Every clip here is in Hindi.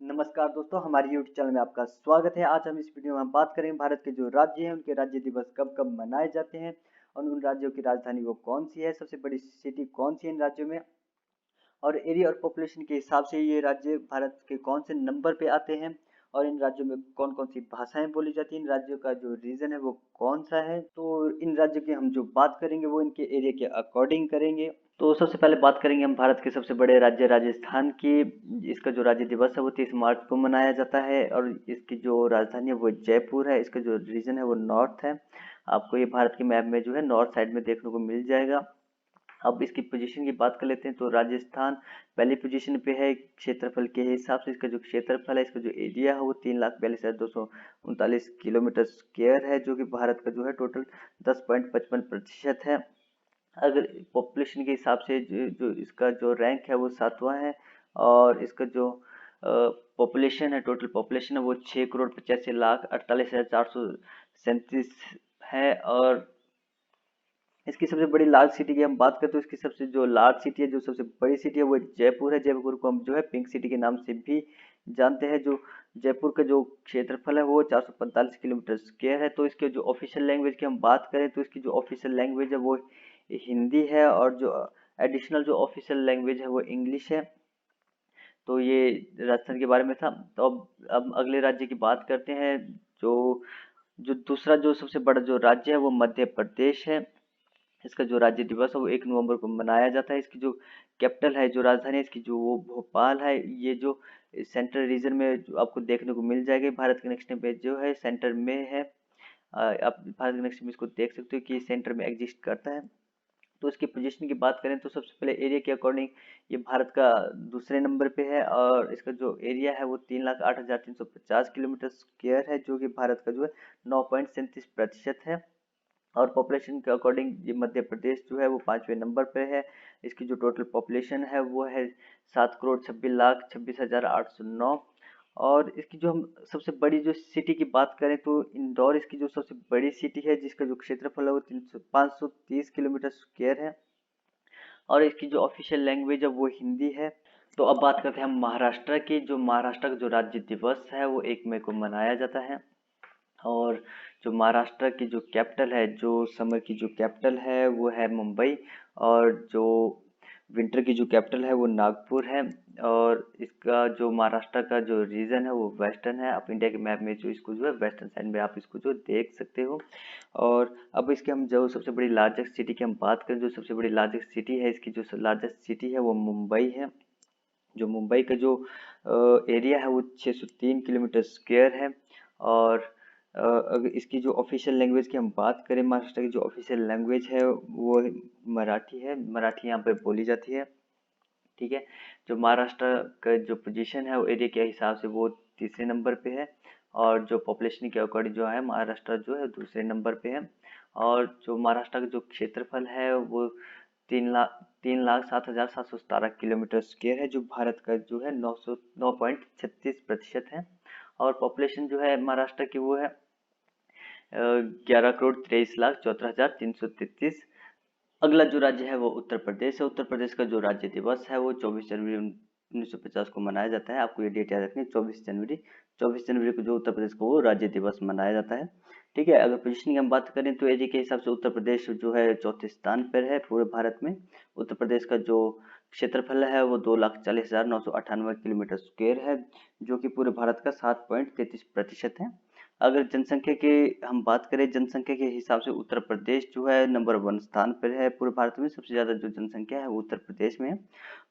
नमस्कार दोस्तों, हमारे यूट्यूब चैनल में आपका स्वागत है। आज हम इस वीडियो में हम बात करेंगे भारत के जो राज्य हैं उनके राज्य दिवस कब कब मनाए जाते हैं और उन राज्यों की राजधानी वो कौन सी है, सबसे बड़ी सिटी कौन सी है इन राज्यों में, और एरिया और पॉपुलेशन के हिसाब से ये राज्य भारत के कौन से नंबर पे आते हैं और इन राज्यों में कौन कौन सी भाषाएं बोली जाती हैं। इन राज्यों का जो रीजन है वो कौन सा है, तो इन राज्यों की हम जो बात करेंगे वो इनके एरिया के अकॉर्डिंग करेंगे। तो सबसे पहले बात करेंगे हम भारत के सबसे बड़े राज्य राजस्थान की। इसका जो राज्य दिवस है वो 30 मार्च को मनाया जाता है और इसकी जो राजधानी है वो जयपुर है। इसका जो रीजन है वो नॉर्थ है। आपको ये भारत के मैप में जो है नॉर्थ साइड में देखने को मिल जाएगा। अब इसकी पोजीशन की बात कर लेते हैं तो राजस्थान पहली पोजीशन पे है क्षेत्रफल के हिसाब से। इसका जो क्षेत्रफल है, इसका जो एरिया है वो 3,42,239 किलोमीटर स्क्वायर है, जो कि भारत का जो है टोटल 10.55% है। अगर पॉपुलेशन के हिसाब से जो इसका जो रैंक है वो 7वां है और इसका जो पॉपुलेशन है, टोटल पॉपुलेशन है वो 6,85,48,437 है। और इसकी सबसे बड़ी लार्ज सिटी की हम बात करें तो इसकी सबसे जो लार्ज सिटी है, जो सबसे बड़ी सिटी है वो जयपुर है। जयपुर को हम जो है पिंक सिटी के नाम से भी जानते हैं। जो जयपुर का जो क्षेत्रफल है वो 445 किलोमीटर स्क्वायर है। तो इसके जो ऑफिशियल लैंग्वेज की हम बात करें तो इसकी जो ऑफिशियल लैंग्वेज है वो हिंदी है और जो एडिशनल जो ऑफिशियल लैंग्वेज है वो इंग्लिश है। तो ये राजस्थान के बारे में था। तो अब अगले राज्य की बात करते हैं। जो जो दूसरा जो सबसे बड़ा जो राज्य है वो मध्य प्रदेश है। इसका जो राज्य दिवस है वो 1 नवंबर को मनाया जाता है। इसकी जो कैपिटल है, जो राजधानी है इसकी, जो वो भोपाल है। ये जो सेंट्रल रीजन में जो आपको देखने को मिल जाएगी। भारत के नेक्स्ट पे जो है सेंटर में है। आप भारत के नेक्स्ट में इसको देख सकते हो कि सेंटर में एग्जिस्ट करता है। तो इसकी पोजीशन की बात करें तो सबसे पहले एरिया के अकॉर्डिंग ये भारत का दूसरे नंबर पे है और इसका जो एरिया है वो 3,08,350 किलोमीटर स्क्वायर है, जो कि भारत का जो है 9.37% है। और पॉपुलेशन के अकॉर्डिंग ये मध्य प्रदेश जो है वो 5वें नंबर पे है। इसकी जो टोटल पॉपुलेशन है वो है 7,26,26,809। और इसकी जो हम सबसे बड़ी जो सिटी की बात करें तो इंदौर इसकी जो सबसे बड़ी सिटी है, जिसका जो क्षेत्रफल है वो 530 किलोमीटर स्क्वायर है और इसकी जो ऑफिशियल लैंग्वेज है वो हिंदी है। तो अब बात करते हैं हम महाराष्ट्र की। जो महाराष्ट्र का जो राज्य दिवस है वो 1 मई को मनाया जाता है। और जो महाराष्ट्र की जो कैपिटल है, जो समर की जो कैपिटल है वो है मुंबई और जो विंटर की जो कैपिटल है वो नागपुर है। और इसका जो महाराष्ट्र का जो रीजन है वो वेस्टर्न है। आप इंडिया के मैप में जो इसको जो है वेस्टर्न साइड में आप इसको जो देख सकते हो। और अब इसके हम जो सबसे बड़ी लार्जेस्ट सिटी की हम बात करें, जो सबसे बड़ी लार्जेस्ट सिटी है, इसकी जो लार्जेस्ट सिटी है वो मुंबई है। जो मुंबई का जो एरिया है वो 603 किलोमीटर स्क्वायर है। और अगर इसकी जो ऑफिशियल लैंग्वेज की हम बात करें, महाराष्ट्र की जो ऑफिशियल लैंग्वेज है वो मराठी है। मराठी यहाँ पे बोली जाती है। ठीक है। जो महाराष्ट्र का जो पोजीशन है वो एरिया के हिसाब से वो तीसरे नंबर पे है और जो पॉपुलेशन के अकॉर्डिंग जो है महाराष्ट्र जो है दूसरे नंबर पे है। और जो महाराष्ट्र का जो क्षेत्रफल है वो 3,07,717 किलोमीटर स्क्वायर है, जो भारत का जो है 9.36% है। और पॉपुलेशन जो है महाराष्ट्र की वो है 11,23,74,333। अगला जो राज्य है वो उत्तर प्रदेश है। उत्तर प्रदेश का जो राज्य दिवस है वो 24 जनवरी 1950 को मनाया जाता है। आपको ये डेट याद रखनी है, 24 जनवरी को जो उत्तर प्रदेश को वो राज्य दिवस मनाया जाता है। ठीक है। अगर पोजीशन की हम बात करें तो एरिया के हिसाब से उत्तर प्रदेश जो है चौथे स्थान पर है पूरे भारत में। उत्तर प्रदेश का जो क्षेत्रफल है वो 2,40,998 किलोमीटर स्क्वायर है, जो कि पूरे भारत का 7.33% है। अगर जनसंख्या की हम बात करें, जनसंख्या के हिसाब से उत्तर प्रदेश जो है नंबर 1 स्थान पर है। पूरे भारत में सबसे ज्यादा जो जनसंख्या है वो उत्तर प्रदेश में है।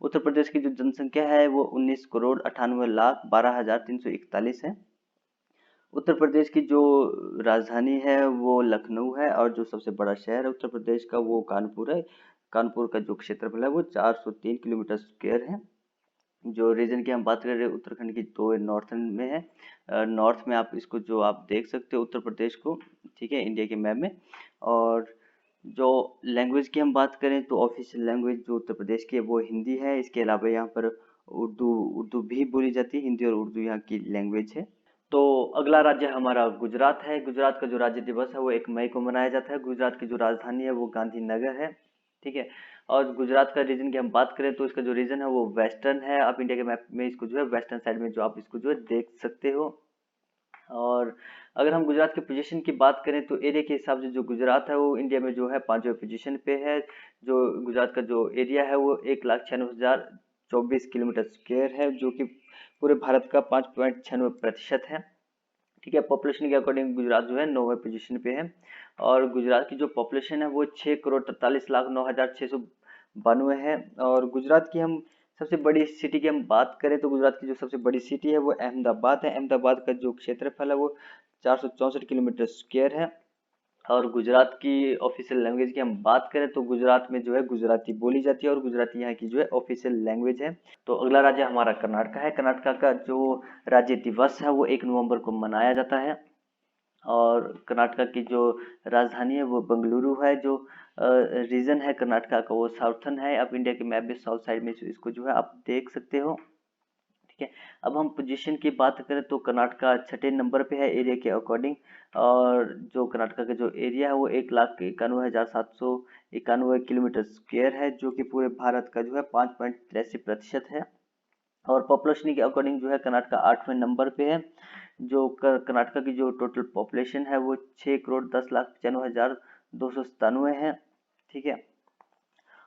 उत्तर प्रदेश की जो जनसंख्या है वो 19,98,12,341 है। उत्तर प्रदेश की जो राजधानी है वो लखनऊ है और जो सबसे बड़ा शहर है उत्तर प्रदेश का वो कानपुर है। कानपुर का जो क्षेत्रफल है वो 403 किलोमीटर स्क्वायर है। जो रीजन की हम बात कर रहे हैं उत्तराखंड की, तो नॉर्थन में है। नॉर्थ में आप इसको जो आप देख सकते हो उत्तर प्रदेश को। ठीक है, इंडिया के मैप में। और जो लैंग्वेज की हम बात करें तो ऑफिशियल लैंग्वेज जो उत्तर प्रदेश की है वो हिंदी है। इसके अलावा यहाँ पर उर्दू उर्दू भी बोली जाती है। हिंदी और उर्दू यहाँ की लैंग्वेज है। तो अगला राज्य हमारा गुजरात है। गुजरात का जो राज्य दिवस है वो 1 मई को मनाया जाता है। गुजरात की जो राजधानी है वो गांधीनगर है। ठीक है। और गुजरात का रीजन की हम बात करें तो इसका जो रीजन है वो वेस्टर्न है। आप इंडिया के मैप में इसको जो है वेस्टर्न साइड में जो आप इसको जो है देख सकते हो। और अगर हम गुजरात के पोजीशन की बात करें तो एरिया के हिसाब से जो गुजरात है वो इंडिया में जो है 5वें पोजीशन पे है। जो गुजरात का जो एरिया है वो 1,96,024 किलोमीटर स्क्वायर है, जो कि पूरे भारत का 5.96% है। ठीक है, पॉपुलेशन के अकॉर्डिंग गुजरात जो है 9वें पोजीशन पे है। और गुजरात की जो पॉपुलेशन है वो 6,43,09,692 है। और गुजरात की हम सबसे बड़ी सिटी की हम बात करें तो गुजरात की जो सबसे बड़ी सिटी है वो अहमदाबाद है। अहमदाबाद का जो क्षेत्रफल है वो 464 किलोमीटर स्क्वायर है। और गुजरात की ऑफिशियल लैंग्वेज की हम बात करें तो गुजरात में जो है गुजराती बोली जाती है और गुजराती यहाँ की जो है ऑफिशियल लैंग्वेज है। तो अगला राज्य हमारा कर्नाटका है। कर्नाटका का जो राज्य दिवस है वो 1 नवंबर को मनाया जाता है। और कर्नाटका की जो राजधानी है वो बेंगलुरु है। जो रीजन है कर्नाटका का वो साउथर्न है। आप इंडिया के मैप में साउथ साइड में इसको जो है आप देख सकते हो। ठीक है, अब हम पोजीशन की बात करें तो कर्नाटका छठे नंबर पे है एरिया के अकॉर्डिंग। और जो कर्नाटका का जो एरिया है वो 1,91,791 किलोमीटर स्क्वायर है, जो कि पूरे भारत का जो है 5.83% है। और पॉपुलेशन के अकॉर्डिंग जो है कर्नाटका 8वें नंबर पे है। जो कर्नाटका की जो टोटल पॉपुलेशन है वो 6,10,95,297 है। ठीक है,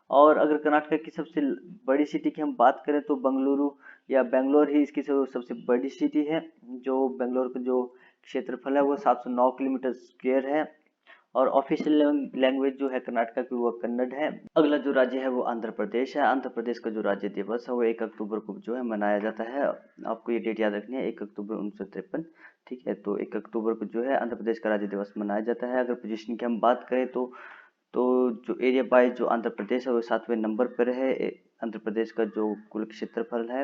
और अगर कर्नाटका की सबसे बड़ी सिटी की हम बात करें तो बंगलुरु या बेंगलोर ही इसकी सबसे बड़ी सिटी है। जो बेंगलोर का जो क्षेत्रफल है वो 709 किलोमीटर स्क्वायर है। और ऑफिशियल लैंग्वेज जो है कर्नाटका की वो कन्नड़ है। अगला जो राज्य है वो आंध्र प्रदेश है। आंध्र प्रदेश का जो राज्य दिवस है वो 1 अक्टूबर को जो है मनाया जाता है। आपको ये डेट याद रखनी है, 1 अक्टूबर 1953। ठीक है, तो 1 अक्टूबर को जो है आंध्र प्रदेश का राज्य दिवस मनाया जाता है। अगर पोजीशन की हम बात करें तो जो एरिया वाइज जो आंध्र प्रदेश है वो 7वें नंबर पर है। आंध्र प्रदेश का जो कुल क्षेत्रफल है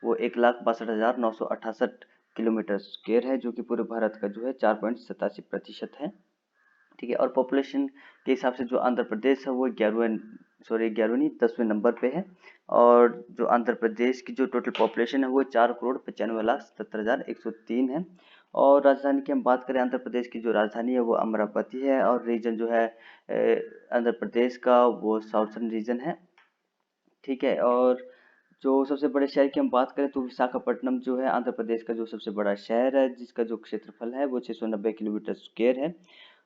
वो 1,62,968 किलोमीटर स्क्वायर है, जो कि पूरे भारत का जो है 4.87% है। ठीक है, और पॉपुलेशन के हिसाब से जो आंध्र प्रदेश है वो 11वें नहीं 10वें नंबर पे है। और जो आंध्र प्रदेश की जो टोटल पॉपुलेशन है वो 4,95,77,103 है। और राजधानी की हम बात करें, आंध्र प्रदेश की जो राजधानी है वो अमरावती है। और रीजन जो है आंध्र प्रदेश का वो साउथर्न रीजन है। ठीक है, और जो सबसे बड़े शहर की हम बात करें तो विशाखापट्टनम जो है आंध्र प्रदेश का जो सबसे बड़ा शहर है, जिसका जो क्षेत्रफल है वो 690 किलोमीटर स्क्वायर है।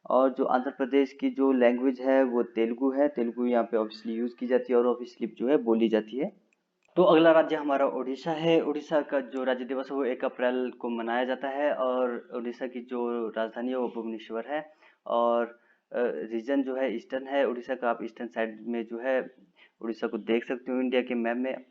और जो आंध्र प्रदेश की जो लैंग्वेज है वो तेलुगु है। तेलुगु यहाँ पे ऑब्वियसली यूज की जाती है और ऑब्वियसली जो है बोली जाती है। तो अगला राज्य हमारा उड़ीसा है। उड़ीसा का जो राज्य दिवस है वो 1 अप्रैल को मनाया जाता है। और उड़ीसा की जो राजधानी है वो भुवनेश्वर है। और रीजन जो है ईस्टर्न है। उड़ीसा का आप ईस्टर्न साइड में जो है उड़ीसा को देख सकते हो इंडिया के मैप में।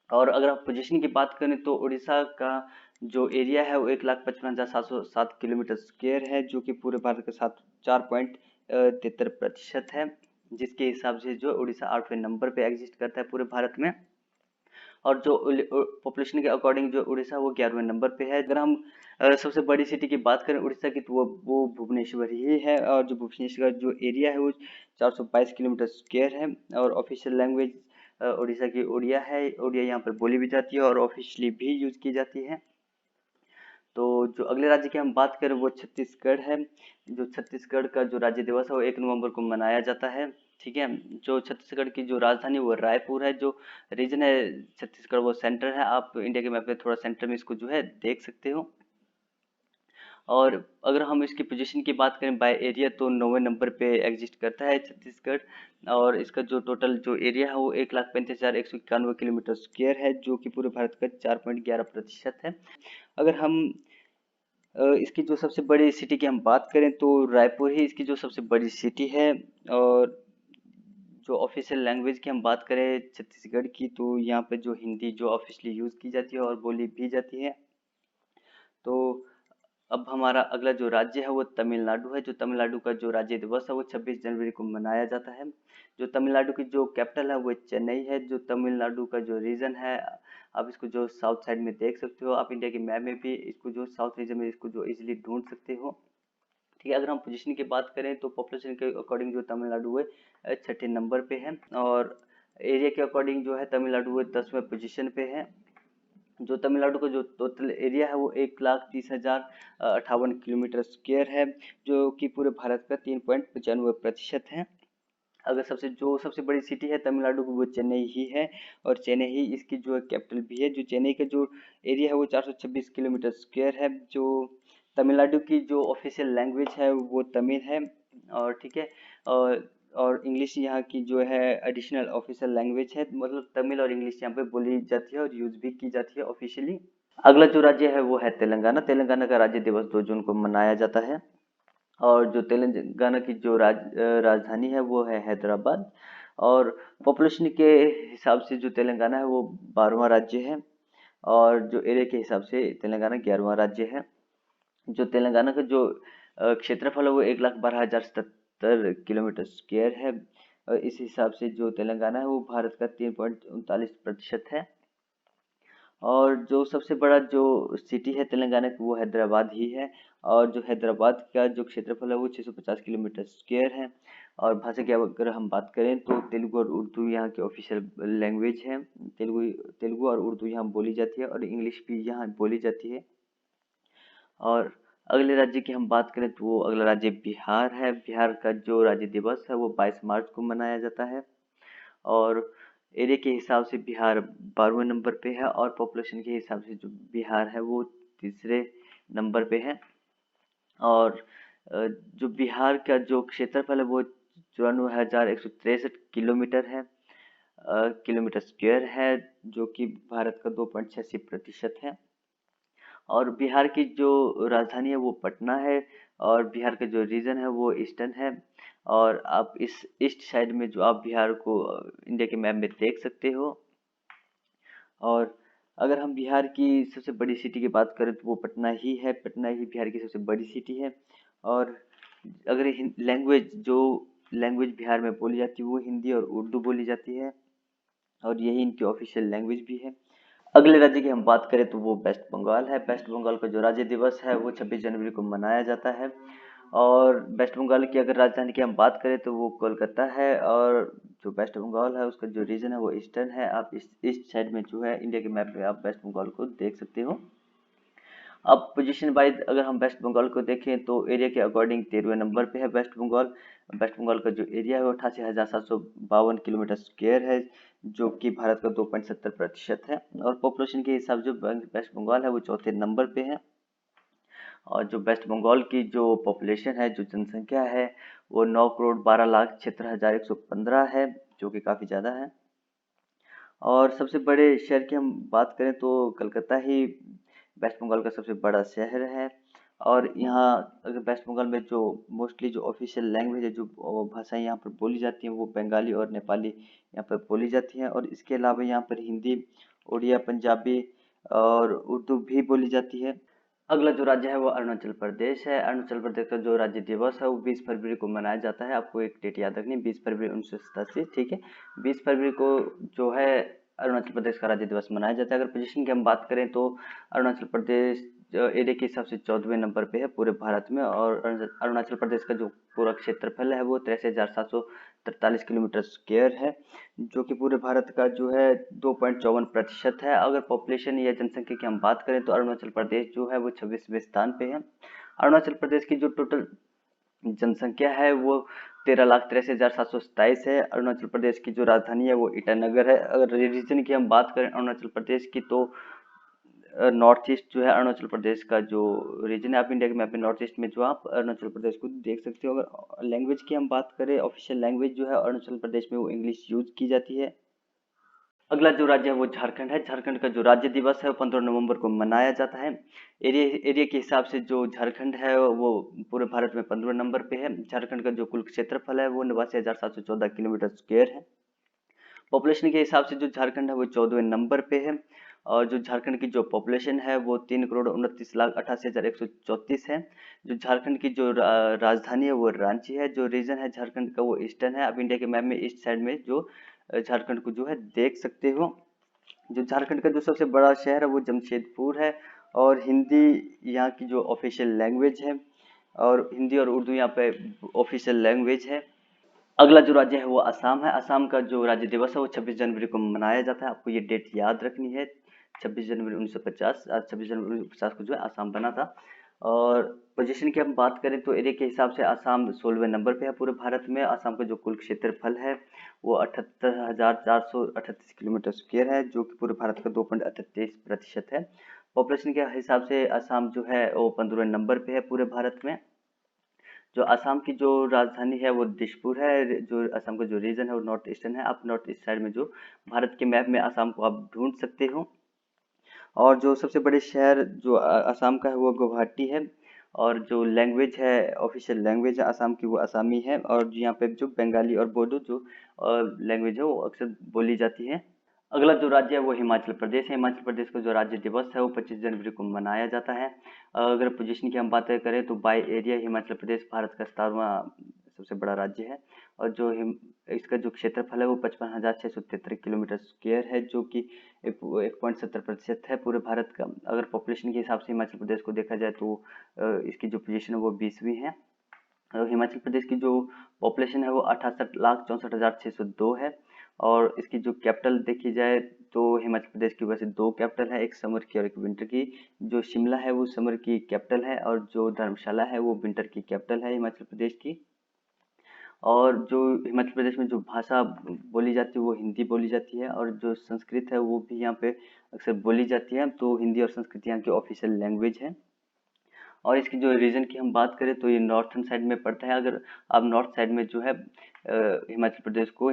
और अगर आप पोजीशन की बात करें तो उड़ीसा का जो एरिया है वो 1,55,700 किलोमीटर स्क्वायर है, जो कि पूरे भारत के साथ 4.73% है। जिसके हिसाब से जो उड़ीसा 8वें नंबर पे एग्जिस्ट करता है पूरे भारत में। और जो पॉपुलेशन के अकॉर्डिंग जो उड़ीसा वो 11वें नंबर पे है। अगर हम सबसे बड़ी सिटी की बात करें उड़ीसा की तो वो भुवनेश्वर ही है। और जो भुवनेश्वर का जो एरिया है वो 422 किलोमीटर स्क्वायर है। और ऑफिशियल लैंग्वेज उड़ीसा की उड़िया है। उड़िया यहाँ पर बोली भी जाती है और ऑफिशियली भी यूज की जाती है। तो जो अगले राज्य की हम बात करें वो छत्तीसगढ़ है। जो छत्तीसगढ़ का जो राज्य दिवस है वो 1 नवंबर को मनाया जाता है। ठीक है, जो छत्तीसगढ़ की जो राजधानी वो रायपुर है। जो रीजन है छत्तीसगढ़ वो सेंटर है। आप इंडिया के मैप में थोड़ा सेंटर में इसको जो है देख सकते हो। और अगर हम इसकी पोजीशन की बात करें बाय एरिया तो 9वें नंबर पे एग्जिस्ट करता है छत्तीसगढ़। और इसका जो टोटल जो एरिया है वो 1,35,191 किलोमीटर स्क्वायर है, जो कि पूरे भारत का 4.11% है। अगर हम इसकी जो सबसे बड़ी सिटी की हम बात करें तो रायपुर ही इसकी जो सबसे बड़ी सिटी है। और जो ऑफिशियल लैंग्वेज की हम बात करें छत्तीसगढ़ की तो यहाँ पे जो हिंदी जो ऑफिशियली यूज की जाती है और बोली भी जाती है। तो अब हमारा अगला जो राज्य है वो तमिलनाडु है। जो तमिलनाडु का जो राज्य दिवस है वो 26 जनवरी को मनाया जाता है। जो तमिलनाडु की जो कैपिटल है वो चेन्नई है। जो तमिलनाडु का जो रीजन है आप इसको जो साउथ साइड में देख सकते हो। आप इंडिया के मैप में भी इसको जो साउथ रीजन में इसको जो इजिली ढूंढ सकते हो। ठीक है, अगर हम पोजीशन की बात करें तो पॉपुलेशन के अकॉर्डिंग जो तमिलनाडु है छठे नंबर पे है। और एरिया के अकॉर्डिंग जो है तमिलनाडु है 10वें पोजीशन पे है। जो तमिलनाडु का जो टोटल एरिया है वो 1,30,058 किलोमीटर स्क्वायर है, जो कि पूरे भारत का 3.95% है। अगर सबसे बड़ी सिटी है तमिलनाडु की वो चेन्नई ही है, और चेन्नई ही इसकी जो है कैपिटल भी है। जो चेन्नई का जो एरिया है वो 426 किलोमीटर स्क्वायर है। जो तमिलनाडु की जो ऑफिशियल लैंग्वेज है वो तमिल है, और ठीक है, और इंग्लिश यहाँ की जो है एडिशनल ऑफिशियल लैंग्वेज है, मतलब तमिल और इंग्लिश यहाँ पे बोली जाती है और यूज भी की जाती है ऑफिशियली। अगला जो राज्य है वो है तेलंगाना। तेलंगाना का राज्य दिवस 2 जून को मनाया जाता है, और जो तेलंगाना की जो राजधानी है वो है हैदराबाद। और पॉपुलेशन के हिसाब से जो तेलंगाना है वो 12वां राज्य है, और जो एरिया के हिसाब से तेलंगाना 11वां राज्य है। जो तेलंगाना का जो क्षेत्रफल है वो 1,12,077 किलोमीटर स्क्वायर है। इस हिसाब से जो तेलंगाना है वो भारत का 3.39% है। और जो सबसे बड़ा जो सिटी है तेलंगाना की वो हैदराबाद ही है। और जो हैदराबाद का जो क्षेत्रफल है वो 650 किलोमीटर स्क्वायर है। और भाषा की अगर हम बात करें तो तेलुगु और उर्दू यहाँ की ऑफिशियल लैंग्वेज है। तेलुगु तेलुगु और उर्दू यहाँ बोली जाती है, और इंग्लिश भी यहाँ बोली जाती है। और अगले राज्य की हम बात करें तो वो अगला राज्य बिहार है। बिहार का जो राज्य दिवस है वो 22 मार्च को मनाया जाता है, और एरिया के हिसाब से बिहार 12वें नंबर पे है, और पॉपुलेशन के हिसाब से जो बिहार है वो तीसरे नंबर पे है। और जो बिहार का जो क्षेत्रफल है वो 94,163 किलोमीटर है, किलोमीटर स्क्वायर है, जो कि भारत का 2.86% है। और बिहार की जो राजधानी है वो पटना है, और बिहार का जो रीजन है वो ईस्टर्न है। और आप इस ईस्ट साइड में जो आप बिहार को इंडिया के मैप में देख सकते हो। और अगर हम बिहार की सबसे बड़ी सिटी की बात करें तो वो पटना ही है। पटना ही बिहार की सबसे बड़ी सिटी है। और अगर लैंग्वेज बिहार में बोली जाती है वो हिंदी और उर्दू बोली जाती है, और यही इनकी ऑफिशियल लैंग्वेज भी है। अगले राज्य की हम बात करें तो वो वेस्ट बंगाल है। वेस्ट बंगाल का जो राज्य दिवस है वो 26 जनवरी को मनाया जाता है। और वेस्ट बंगाल की अगर राजधानी की हम बात करें तो वो कोलकाता है। और जो वेस्ट बंगाल है उसका जो रीजन है वो ईस्टर्न है। आप इस ईस्ट साइड में जो है इंडिया के मैप में आप वेस्ट बंगाल को देख सकते हो। अब पोजीशन वाइज अगर हम वेस्ट बंगाल को देखें तो एरिया के अकॉर्डिंग 13वें नंबर पे है वेस्ट बंगाल। वेस्ट बंगाल का जो एरिया है वो 88,752 किलोमीटर स्क्वायर है, जो कि भारत का 2.70% है। और पॉपुलेशन के हिसाब से जो वेस्ट बंगाल है वो चौथे नंबर पे है। और जो वेस्ट बंगाल की जो पॉपुलेशन है, जो जनसंख्या है, वो 9,12,76,115 है, जो कि काफ़ी ज़्यादा है। और सबसे बड़े शहर की हम बात करें तो कलकत्ता ही वेस्ट बंगाल का सबसे बड़ा शहर है। और यहाँ अगर वेस्ट बंगाल में जो मोस्टली जो ऑफिशियल लैंग्वेज है, जो भाषाएं यहाँ पर बोली जाती हैं वो बंगाली और नेपाली यहाँ पर बोली जाती हैं। और इसके अलावा यहाँ पर हिंदी, उड़िया, पंजाबी और उर्दू भी बोली जाती है। अगला जो राज्य है वो अरुणाचल प्रदेश है। अरुणाचल प्रदेश का जो राज्य दिवस है वो 20 फरवरी को मनाया जाता है। आपको एक डेट याद रखनी है, 20 फरवरी 1987, ठीक है। 20 फरवरी को जो है अरुणाचल प्रदेश का राज्य दिवस मनाया जाता है। अगर पोजीशन की हम बात करें तो अरुणाचल प्रदेश एरिया के हिसाब से 14वें नंबर पे है पूरे भारत में। और अरुणाचल प्रदेश का जो पूरा क्षेत्रफल है वो 83,743 किलोमीटर स्क्वायर है, जो कि पूरे भारत का जो है 2.54% है। अगर पॉपुलेशन या जनसंख्या की हम बात करें तो अरुणाचल प्रदेश जो है वो 26वें स्थान पे है। अरुणाचल प्रदेश की जो टोटल जनसंख्या है वो 13,63,727 है। अरुणाचल प्रदेश की जो राजधानी है वो ईटानगर है। अगर रीजन की हम बात करें अरुणाचल प्रदेश की तो नॉर्थ ईस्ट जो है अरुणाचल प्रदेश का जो रीजन है, आप इंडिया के मैप में नॉर्थ ईस्ट में जो आप अरुणाचल प्रदेश को देख सकते हो। अगर लैंग्वेज की हम बात करें, ऑफिशियल लैंग्वेज जो है अरुणाचल प्रदेश में वो इंग्लिश यूज की जाती है। अगला जो राज्य है वो झारखंड है। झारखंड का जो राज्य दिवस है वो 15 नवंबर को मनाया जाता है। एरिया के हिसाब से जो झारखंड है वो पूरे भारत में 15 नंबर पे है। झारखंड का जो कुल क्षेत्रफल है वो 89,714 किलोमीटर स्क्वायर है। पॉपुलेशन के हिसाब से जो झारखंड है वो 14वें नंबर पे है। और जो झारखंड की जो पॉपुलेशन है वो 3,29,88,134 है। जो झारखंड की जो राजधानी है वो रांची है। जो रीजन है झारखंड का वो ईस्टर्न है। आप इंडिया के मैप में ईस्ट साइड में जो झारखंड को जो है देख सकते हो। जो झारखंड का जो सबसे बड़ा शहर है वो जमशेदपुर है। और हिंदी यहाँ की जो ऑफिशियल लैंग्वेज है, और हिंदी और उर्दू यहाँ पे ऑफिशियल लैंग्वेज है। अगला जो राज्य है वो असम है। असम का जो राज्य दिवस है वो 26 जनवरी को मनाया जाता है। आपको ये डेट याद रखनी है, 26 जनवरी 1950, 26 जनवरी 1950 को जो है असम बना था। और पोजीशन की हम बात करें तो एरिया के हिसाब से आसाम 16वें नंबर पे है पूरे भारत में। आसाम का जो कुल क्षेत्रफल है वो 78,438 किलोमीटर स्क्वायर है, जो कि पूरे भारत का 2.38% है। पॉपुलेशन के हिसाब से आसाम जो है वो 15वें नंबर पे है पूरे भारत में। जो आसाम की जो राजधानी है वो दिसपुर है। जो आसाम का जो रीजन है वो नॉर्थ ईस्टर्न है। आप नॉर्थ ईस्ट साइड में जो भारत के मैप में आसाम को आप ढूंढ सकते हो। और जो सबसे बड़े शहर जो असम का है वो गुवाहाटी है। और जो लैंग्वेज है, ऑफिशियल लैंग्वेज है असम की, वो असमी है। और यहाँ पे जो बंगाली और बोडो जो लैंग्वेज है वो अक्सर बोली जाती है। अगला जो राज्य है वो हिमाचल प्रदेश है। हिमाचल प्रदेश का जो राज्य दिवस है वो 25 जनवरी को मनाया जाता है। अगर पोजीशन की हम बात करें तो बाय एरिया हिमाचल प्रदेश भारत का 17वां सबसे बड़ा राज्य है। और जो इसका जो क्षेत्रफल है वो 55,673 किलोमीटर स्क्वायर है, जो कि 1.70% है पूरे भारत का। अगर पॉपुलेशन के हिसाब से हिमाचल प्रदेश को देखा जाए तो इसकी जो पोजीशन है वो 20वीं है। हिमाचल प्रदेश की जो पॉपुलेशन है वो 68,64,602 है। और इसकी जो कैपिटल देखी जाए तो हिमाचल प्रदेश की वैसे दो कैपिटल है, एक समर की और एक विंटर की। जो शिमला है वो समर की कैपिटल है, और जो धर्मशाला है वो विंटर की कैपिटल है हिमाचल प्रदेश की। और जो हिमाचल प्रदेश में जो भाषा बोली जाती है वो हिंदी बोली जाती है, और जो संस्कृत है वो भी यहाँ पे अक्सर बोली जाती है। तो हिंदी और संस्कृत यहाँ की ऑफिशियल लैंग्वेज है। और इसकी जो रीजन की हम बात करें तो ये नॉर्थन साइड में पड़ता है। अगर आप नॉर्थ साइड में जो है हिमाचल प्रदेश को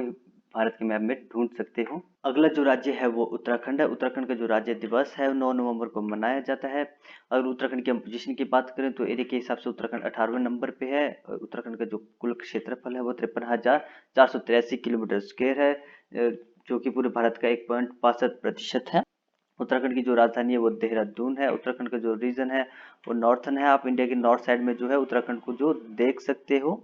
भारत के मैप में ढूंढ सकते हो। अगला जो राज्य है वो उत्तराखंड है। उत्तराखंड का जो राज्य दिवस है 9 नवंबर को मनाया जाता है। अगर उत्तराखंड की हम पोजीशन की बात करें तो एरिया के हिसाब से उत्तराखंड 18वें नंबर पे है। उत्तराखंड का जो कुल क्षेत्रफल है वो 53,483 किलोमीटर स्क्वायर है, जो कि पूरे भारत का 1.62% है। उत्तराखंड की जो राजधानी है वो देहरादून है। उत्तराखंड का जो रीजन है वो नॉर्थन है। आप इंडिया के नॉर्थ साइड में जो है उत्तराखंड को जो देख सकते हो।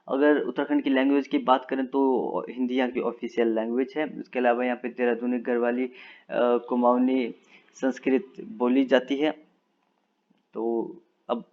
अगर उत्तराखंड की लैंग्वेज की बात करें तो हिंदी यहाँ की ऑफिशियल लैंग्वेज है। इसके अलावा यहाँ पे देहरादूनी, गढ़वाली, कुमाऊनी, संस्कृत बोली जाती है। तो अब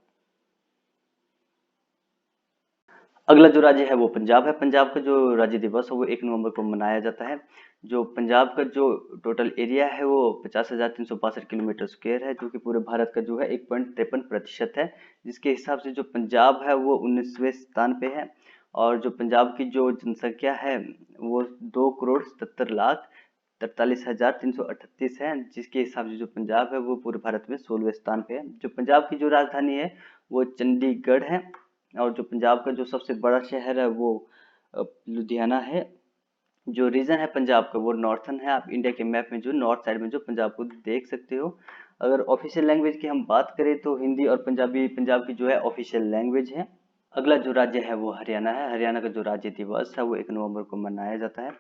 अगला जो राज्य है वो पंजाब है। पंजाब का जो राज्य दिवस है वो 1 नवंबर को मनाया जाता है। जो पंजाब का जो टोटल एरिया है वो 50,362 किलोमीटर स्क्वायर है, जो कि पूरे भारत का जो है 1.53% है। जिसके हिसाब से जो पंजाब है वो 19वें स्थान पे है। और जो पंजाब की जो जनसंख्या है वो 2,47,43,338 है। जिसके हिसाब से जो पंजाब है वो पूरे भारत में 16वें स्थान पे है। जो पंजाब की जो राजधानी है वो चंडीगढ़ है। और जो पंजाब का जो सबसे बड़ा शहर है वो लुधियाना है। जो रीजन है पंजाब का वो नॉर्थन है। आप इंडिया के मैप में जो नॉर्थ साइड में जो पंजाब को देख सकते हो। अगर ऑफिशियल लैंग्वेज की हम बात करें तो हिंदी और पंजाबी पंजाब की जो है ऑफिशियल लैंग्वेज है। अगला जो राज्य है वो हरियाणा है। हरियाणा का जो राज्य दिवस है वो 1 नवंबर को मनाया जाता है।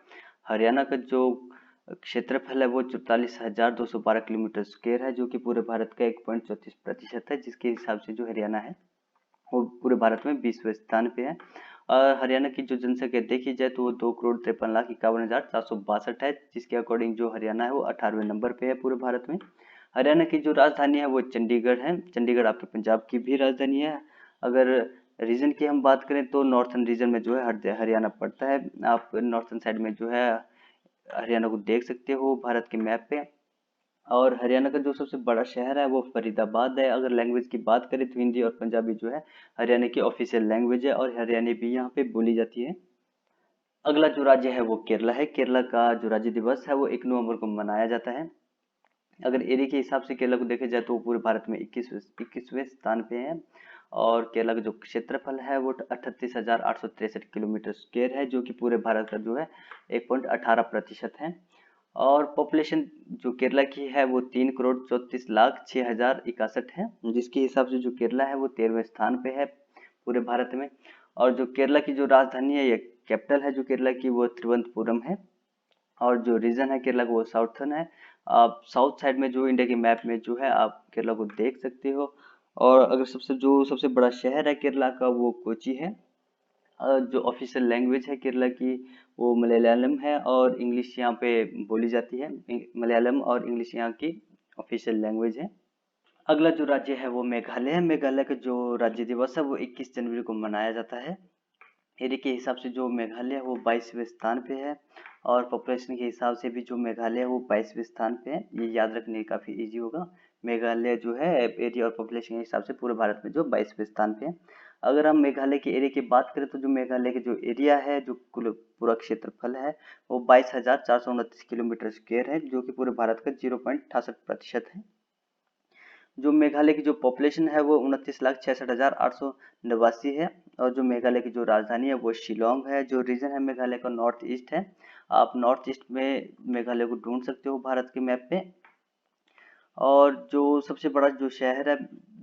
हरियाणा का जो क्षेत्रफल है वो 44,212 किलोमीटर स्क्वायर है, जो कि पूरे भारत का 1.34% है। जिसके हिसाब से जो हरियाणा है वो पूरे भारत में 20वें स्थान पे है। और हरियाणा की जो जनसंख्या देखी जाए तो वो 2,53,51,462 है। जिसके अकॉर्डिंग जो हरियाणा है वो 18वें नंबर पे है पूरे भारत में। हरियाणा की जो राजधानी है वो चंडीगढ़ है। चंडीगढ़ आपके पंजाब की भी राजधानी है। अगर रीजन की हम बात करें तो नॉर्थन रीजन में जो है हरियाणा पड़ता है। आप नॉर्थन साइड में जो है हरियाणा को देख सकते हो भारत के मैप पे। और हरियाणा का जो सबसे बड़ा शहर है वो फरीदाबाद है। अगर लैंग्वेज की बात करें तो हिंदी और पंजाबी जो है हरियाणा की ऑफिशियल लैंग्वेज है, और हरियाणी भी यहाँ पे बोली जाती है। अगला जो राज्य है वो केरला है। केरला का जो राज्य दिवस है वो 1 नवंबर को मनाया जाता है। अगर एरिया के हिसाब से केरला को देखा जाए तो वो पूरे भारत में 21वें स्थान पे है। और केरला का जो क्षेत्रफल है वो 38,863 किलोमीटर स्क्वायर है, जो कि पूरे भारत का जो है 1.18% है। और पॉपुलेशन जो केरला की है वो 3,34,06,061 है। जिसके हिसाब से जो केरला है वो 13वें स्थान पे है पूरे भारत में। और जो केरला की जो राजधानी है, ये कैपिटल है जो केरला की, वो तिरुवनंतपुरम है। और जो रीजन है केरला का वो साउथर्न है। आप साउथ साइड में जो इंडिया के मैप में जो है आप केरला को देख सकते हो। और अगर सबसे बड़ा शहर है केरला का वो कोची है। जो ऑफिशियल लैंग्वेज है केरला की वो मलयालम है, और इंग्लिश यहाँ पे बोली जाती है। मलयालम और इंग्लिश यहाँ की ऑफिशियल लैंग्वेज है। अगला जो राज्य है वो मेघालय है। मेघालय का जो राज्य दिवस है वो 21 जनवरी को मनाया जाता है। एरिया के हिसाब से जो मेघालय है वो 22वें स्थान पे है। और पॉपुलेशन के हिसाब से भी जो मेघालय है वो 22वें स्थान पे है। ये याद रखने काफी इजी होगा। मेघालय जो है एरिया और पॉपुलेशन के हिसाब से पूरे भारत में जो 22वें स्थान पे है। अगर हम मेघालय के एरिया की बात करें तो जो मेघालय के जो एरिया है, जो कुल पूरा क्षेत्रफल है, वो 22,429 किलोमीटर स्क्वायर है, जो कि पूरे भारत का 0.68% है। जो मेघालय की जो पॉपुलेशन है वो 29,66,889 है। और जो मेघालय की जो राजधानी है वो शिलोंग है। जो रीजन है मेघालय का नॉर्थ ईस्ट है। आप नॉर्थ ईस्ट में मेघालय को ढूंढ सकते हो भारत के मैप पे। और जो सबसे बड़ा जो शहर है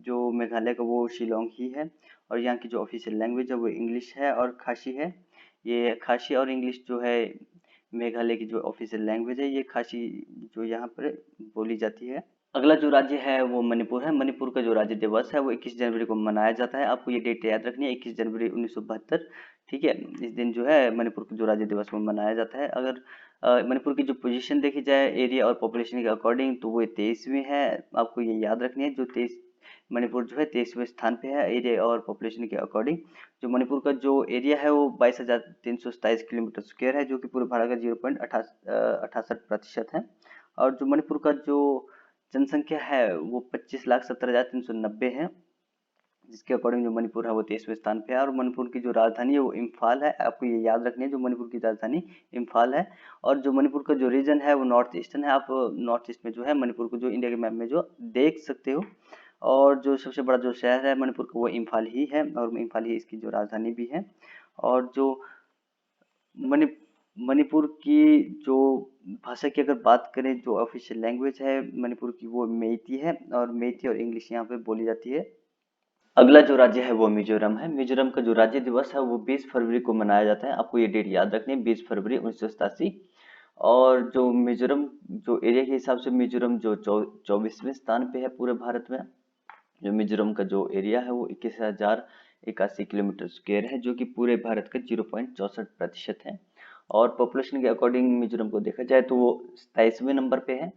जो मेघालय का वो शिलोंग ही है। और यहाँ की जो ऑफिशियल लैंग्वेज है वो इंग्लिश है और खासी है। ये खासी और इंग्लिश जो है मेघालय की जो ऑफिशियल लैंग्वेज है, ये खासी जो यहाँ पर बोली जाती है। अगला जो राज्य है वो मणिपुर है। मणिपुर का जो राज्य दिवस है वो 21 जनवरी को मनाया जाता है। आपको ये डेट याद रखनी है, 21 जनवरी 1972। ठीक है, इस दिन जो है मणिपुर का जो राज्य दिवस वो मनाया जाता है। अगर मणिपुर की जो पोजीशन देखी जाए एरिया और पॉपुलेशन के अकॉर्डिंग तो वो 23वीं है। आपको ये याद रखनी है, जो 23 मणिपुर जो है 23वें स्थान पे है एरिया और पॉपुलेशन के अकॉर्डिंग। जो मणिपुर का जो एरिया है वो 22,327 किलोमीटर स्क्वायर है, जो कि पूरे भारत का 0.68% है। और जो मणिपुर का जो जनसंख्या है वो 25,70,390 है, जिसके अकॉर्डिंग जो मणिपुर है वो 23वें स्थान पे है। और मणिपुर की जो राजधानी है वो इम्फाल है। आपको ये याद रखनी है, जो मणिपुर की राजधानी इम्फाल है। और जो मणिपुर का जो रीजन है वो नॉर्थ ईस्टर्न है। आप नॉर्थ ईस्ट में जो है मणिपुर को जो इंडिया के मैप में जो देख सकते हो। और जो सबसे बड़ा जो शहर है मणिपुर का वो इम्फाल ही है, और इम्फाल ही इसकी जो राजधानी भी है। और जो मणि मणिपुर की जो भाषा की अगर बात करें, जो ऑफिशियल लैंग्वेज है मणिपुर की वो मेइती है, और मेइती और इंग्लिश यहाँ पे बोली जाती है। अगला जो राज्य है वो मिजोरम है। मिजोरम का जो राज्य दिवस है वो 20 फरवरी को मनाया जाता है। आपको ये डेट याद रखनी है, 20 फरवरी 1987। और जो मिजोरम जो एरिया के हिसाब से मिजोरम जो 24वें स्थान पे है पूरे भारत में। जो मिजोरम का जो एरिया है वो 21,081 किलोमीटर स्क्वायर है, जो कि पूरे भारत का 0.64% है। और पॉपुलेशन के अकॉर्डिंग मिजोरम को देखा जाए तो वो 27वें नंबर पे है।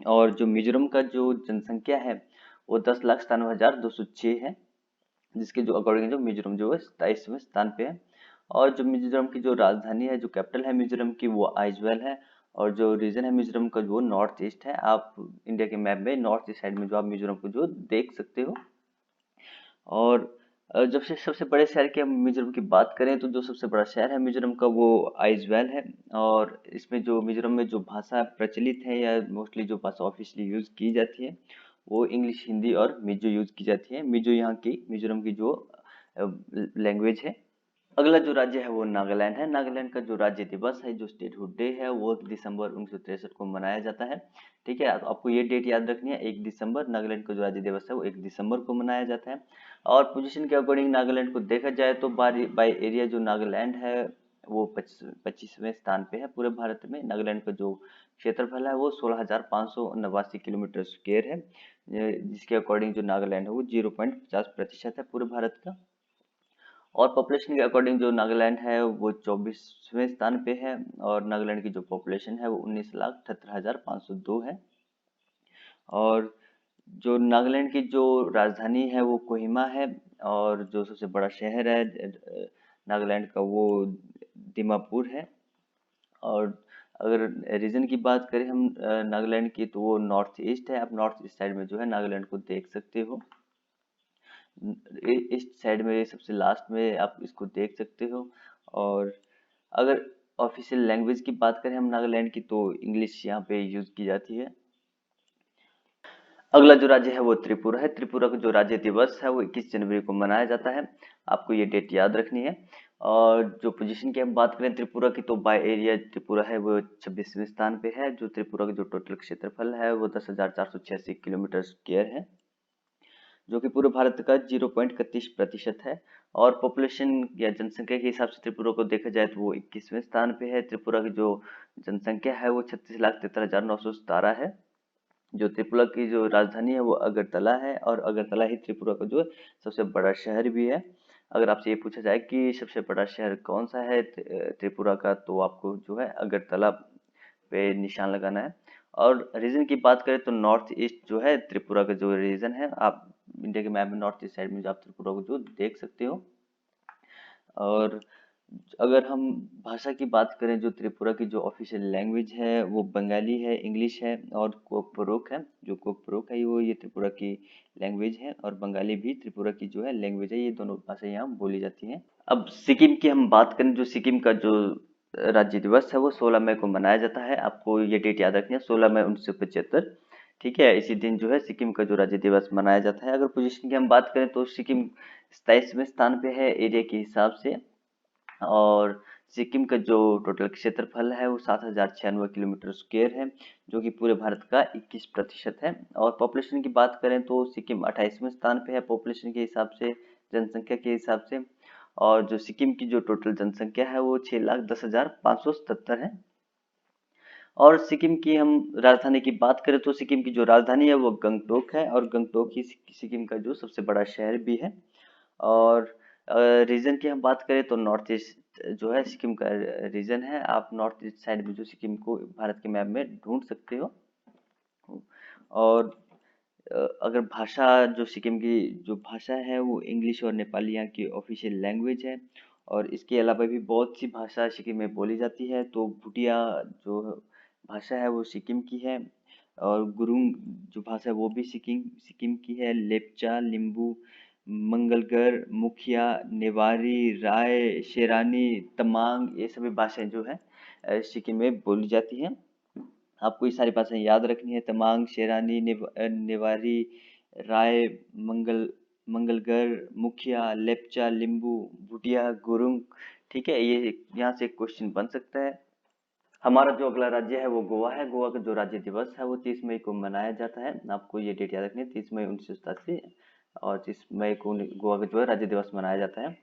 और जो मिजोरम का जो जनसंख्या है वो 10,97,206 है, जिसके जो अकॉर्डिंग जो मिजोरम जो है 27वें स्थान पे है। और जो मिजोरम की जो राजधानी है, जो कैपिटल है मिजोरम की वो आइजवाल है। और जो रीजन है मिजोरम का वो नॉर्थ ईस्ट है। आप इंडिया के मैप में नॉर्थ ईस्ट साइड में जो आप मिजोरम को जो देख सकते हो। और जब से सबसे बड़े शहर की हम मिजोरम की बात करें तो जो सबसे बड़ा शहर है मिजोरम का वो आइजवाल है। और इसमें जो मिजोरम में जो भाषा प्रचलित है या मोस्टली जो भाषा ऑफिशियली यूज की जाती है वो इंग्लिश, हिंदी और मिजो यूज की जाती है। मिजो यहाँ की मिजोरम की जो लैंग्वेज है। अगला जो राज्य है वो नागालैंड है। नागालैंड का जो राज्य दिवस है, जो स्टेटहुड डे है, वो 1 दिसंबर 1963 को मनाया जाता है। ठीक है, तो आपको ये डेट याद रखनी है, 1 दिसंबर। नागालैंड का जो राज्य दिवस है वो 1 दिसंबर को मनाया जाता है। और पोजीशन के अकॉर्डिंग नागालैंड को देखा जाए तो बाय एरिया जो नागालैंड है वो 25वें स्थान पे है पूरे भारत में। नागालैंड का जो क्षेत्रफल है वो 16,589 किलोमीटर स्क्वायर है, जिसके अकॉर्डिंग जो नागालैंड है वो 0.50% है पूरे भारत का। और पॉपुलेशन के अकॉर्डिंग जो नागालैंड है वो 24वें स्थान पे है। और नागालैंड की जो पॉपुलेशन है वो 19,78,502 है। और जो नागालैंड की जो राजधानी है वो कोहिमा है। और जो सबसे बड़ा शहर है नागालैंड का वो दीमापुर है। और अगर रीजन की बात करें हम नागालैंड की तो वो नॉर्थ ईस्ट है। आप नॉर्थ ईस्ट साइड में जो है नागालैंड को देख सकते हो। ईस्ट साइड में सबसे लास्ट में आप इसको देख सकते हो। और अगर ऑफिशियल लैंग्वेज की बात करें हम नागालैंड की तो इंग्लिश यहाँ पे यूज की जाती है। अगला जो राज्य है वो त्रिपुरा है। त्रिपुरा का जो राज्य दिवस है वो 21 जनवरी को मनाया जाता है। आपको ये डेट याद रखनी है। और जो पोजीशन की हम बात करें त्रिपुरा की तो बाय एरिया त्रिपुरा है वो 26वें स्थान पे है। जो त्रिपुरा का जो टोटल क्षेत्रफल है वो 10,486 किलोमीटर स्क्वायर है, जो कि पूरे भारत का 0.31% है। और पॉपुलेशन या जनसंख्या के हिसाब से त्रिपुरा को देखा जाए तो वो 21वें स्थान पे है। त्रिपुरा की जो जनसंख्या है वो 36,73,917 है। जो त्रिपुरा की जो राजधानी है वो अगरतला है। और अगरतला ही त्रिपुरा का जो सबसे बड़ा शहर भी है। अगर आपसे ये पूछा जाए कि सबसे बड़ा शहर कौन सा है त्रिपुरा का, तो आपको जो है अगरतला पे निशान लगाना है। और रीजन की बात करें तो नॉर्थ ईस्ट जो है त्रिपुरा का जो रीजन है, आप इंडिया के मैप में नॉर्थ ईस्ट साइड में जो आप त्रिपुरा को जो देख सकते हो। और अगर हम भाषा की बात करें, जो त्रिपुरा की जो ऑफिशियल लैंग्वेज है वो बंगाली है, इंग्लिश है और कोकबोरोक है। जो कोकबोरोक है वो ये त्रिपुरा की लैंग्वेज है, और बंगाली भी त्रिपुरा की जो है लैंग्वेज है। ये दोनों भाषा यहाँ बोली जाती हैं। अब सिक्किम की हम बात करें, जो सिक्किम का जो राज्य दिवस है वो 16 मई को मनाया जाता है। आपको ये डेट याद रखनी है, 16 मई 1975। ठीक है, इसी दिन जो है सिक्किम का जो राज्य दिवस मनाया जाता है। अगर पोजीशन की हम बात करें तो सिक्किम 27वें स्थान पे है एरिया के हिसाब से। और सिक्किम का जो टोटल क्षेत्रफल है वो 7096 किलोमीटर स्क्वायर है, जो कि पूरे भारत का 21% है। और पॉपुलेशन की बात करें तो सिक्किम 28वें स्थान पे है पॉपुलेशन के हिसाब से, जनसंख्या के हिसाब से। और जो सिक्किम की जो टोटल जनसंख्या है वो 6,10,577 है। और सिक्किम की हम राजधानी की बात करें तो सिक्किम की जो राजधानी है वो गंगटोक है, और गंगटोक ही सिक्किम का जो सबसे बड़ा शहर भी है। और रीजन की हम बात करें तो नॉर्थ ईस्ट जो है सिक्किम का रीजन है। आप नॉर्थ ईस्ट साइड में जो सिक्किम को भारत के मैप में ढूंढ सकते हो। और अगर भाषा, जो सिक्किम की जो भाषा है वो इंग्लिश और नेपाली यहाँ की ऑफिशियल लैंग्वेज है। और इसके अलावा भी बहुत सी भाषा सिक्किम में बोली जाती है। तो भूटिया जो भाषा है वो सिक्किम की है। और गुरुंग जो भाषा है वो भी सिक्किम सिक्किम की है। लेप्चा, लिम्बू, मंगलगर, मुखिया, नेवारी, राय, शेरानी, तमांग, ये सभी भाषाएं जो है सिक्किम में बोली जाती हैं। आपको ये सारी भाषाएं याद रखनी है, तमांग, शेरानी, नेवारी, राय, मंगलगर, मुखिया, लेप्चा, लिम्बू, भूटिया, गुरुंग। ठीक है, ये यहाँ से एक क्वेश्चन बन सकता है। हमारा जो अगला राज्य है वो गोवा है। गोवा का जो राज्य दिवस है वो 30 मई को मनाया जाता है। आपको ये डेट याद रखनी है, 30 मई 1987। और 30 मई को गोवा का जो है राज्य दिवस मनाया जाता है।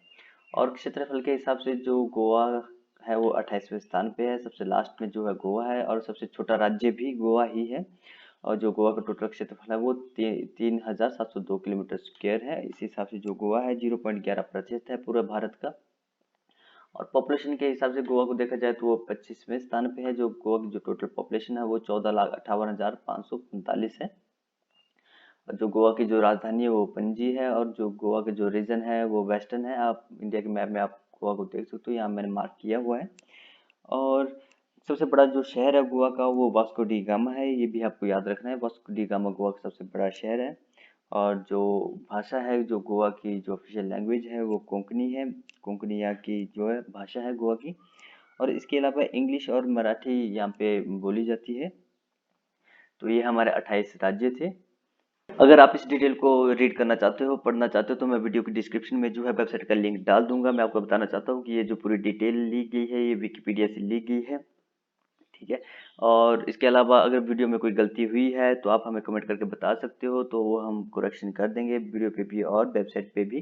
और क्षेत्रफल के हिसाब से जो गोवा है वो 28वें स्थान पे है। सबसे लास्ट में जो है गोवा है, और सबसे छोटा राज्य भी गोवा ही है। और जो गोवा का टोटल क्षेत्रफल है वो 3,702 किलोमीटर स्क्वायर है। इस हिसाब से जो गोवा है 0.11% है पूरे भारत का। और पॉपुलेशन के हिसाब से गोवा को देखा जाए तो वो 25वें स्थान पे है। जो गोवा की जो टोटल पॉपुलेशन है वो 14,58,545 है। और जो गोवा की जो राजधानी है वो पणजी है। और जो गोवा का जो रीजन है वो वेस्टर्न है। आप इंडिया के मैप में आप गोवा को देख सकते हो, यहाँ मैंने मार्क किया हुआ है। और सबसे बड़ा जो शहर है गोवा का वो वास्को डी गामा है। ये भी आपको याद रखना है, वास्को डी गामा गोवा का सबसे बड़ा शहर है। और जो भाषा है, जो गोवा की जो ऑफिशियल लैंग्वेज है वो कोंकणी है। कोंकणी यहाँ की जो है भाषा है गोवा की। और इसके अलावा इंग्लिश और मराठी यहाँ पे बोली जाती है। तो ये हमारे 28 राज्य थे। अगर आप इस डिटेल को रीड करना चाहते हो, पढ़ना चाहते हो, तो मैं वीडियो के डिस्क्रिप्शन में जो है वेबसाइट का लिंक डाल दूंगा। मैं आपको बताना चाहता हूँ कि ये जो पूरी डिटेल ली गई है ये विकिपीडिया से ली गई है। ठीक है। और इसके अलावा अगर वीडियो में कोई गलती हुई है तो आप हमें कमेंट करके बता सकते हो, तो वो हम करेक्शन कर देंगे वीडियो पे भी और वेबसाइट पे भी।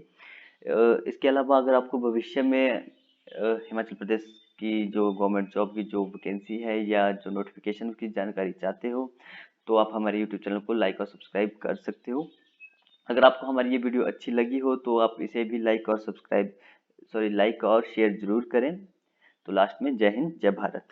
इसके अलावा अगर आपको भविष्य में हिमाचल प्रदेश की जो गवर्नमेंट जॉब की जो वैकेंसी है या जो नोटिफिकेशन की जानकारी चाहते हो, तो आप हमारे यूट्यूब चैनल को लाइक और सब्सक्राइब कर सकते हो। अगर आपको हमारी ये वीडियो अच्छी लगी हो तो आप इसे भी लाइक और शेयर जरूर करें। तो लास्ट में जय हिंद, जय भारत।